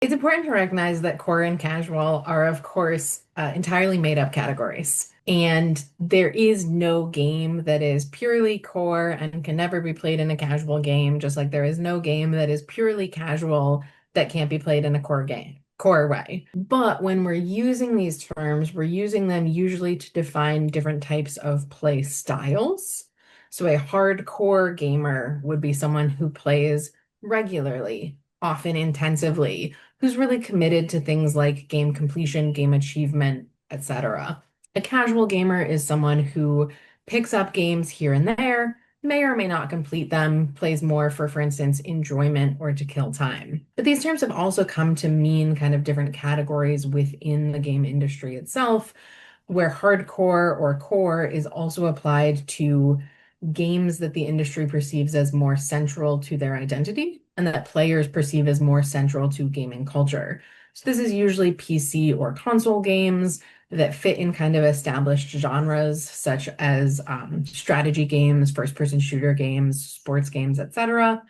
It's important to recognize that core and casual are, of course, entirely made up categories. And there is no game that is purely core and can never be played in a casual game, just like there is no game that is purely casual that can't be played in a core game, core way. But when we're using these terms, we're using them usually to define different types of play styles. So a hardcore gamer would be someone who plays regularly, often intensively, who's really committed to things like game completion, game achievement, etc. A casual gamer is someone who picks up games here and there, may or may not complete them, plays more for instance, enjoyment or to kill time. But these terms have also come to mean kind of different categories within the game industry itself, where hardcore or core is also applied to games that the industry perceives as more central to their identity and that players perceive as more central to gaming culture. So this is usually PC or console games that fit in kind of established genres such as strategy games, first-person shooter games, sports games, etc.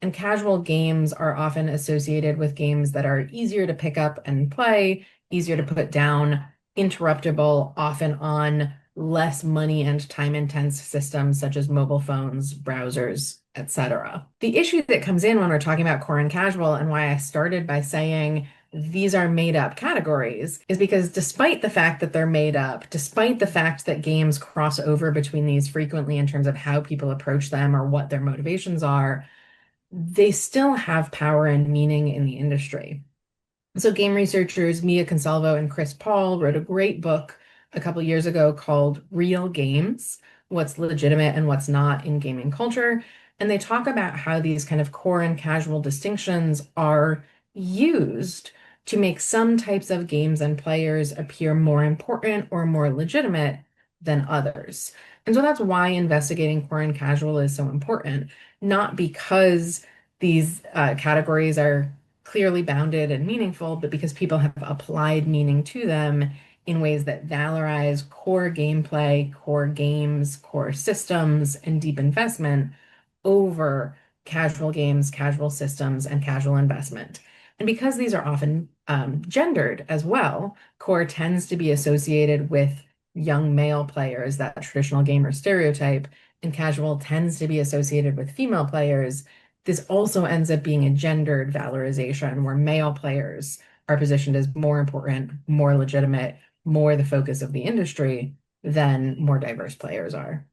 And casual games are often associated with games that are easier to pick up and play, easier to put down, interruptible, often on less money and time intense systems such as mobile phones, browsers, etc. The issue that comes in when we're talking about core and casual, and why I started by saying these are made up categories, is because despite the fact that they're made up, despite the fact that games cross over between these frequently in terms of how people approach them or what their motivations are, they still have power and meaning in the industry. So game researchers Mia Consalvo and Chris Paul wrote a great book a couple years ago called Real Games: What's Legitimate and What's Not in Gaming Culture. And they talk about how these kind of core and casual distinctions are used to make some types of games and players appear more important or more legitimate than others. And so that's why investigating core and casual is so important, not because these categories are clearly bounded and meaningful, but because people have applied meaning to them in ways that valorize core gameplay, core games, core systems, and deep investment over casual games, casual systems, and casual investment. And because these are often gendered as well, core tends to be associated with young male players, that traditional gamer stereotype, and casual tends to be associated with female players. This also ends up being a gendered valorization where male players are positioned as more important, more legitimate, more the focus of the industry than more diverse players are.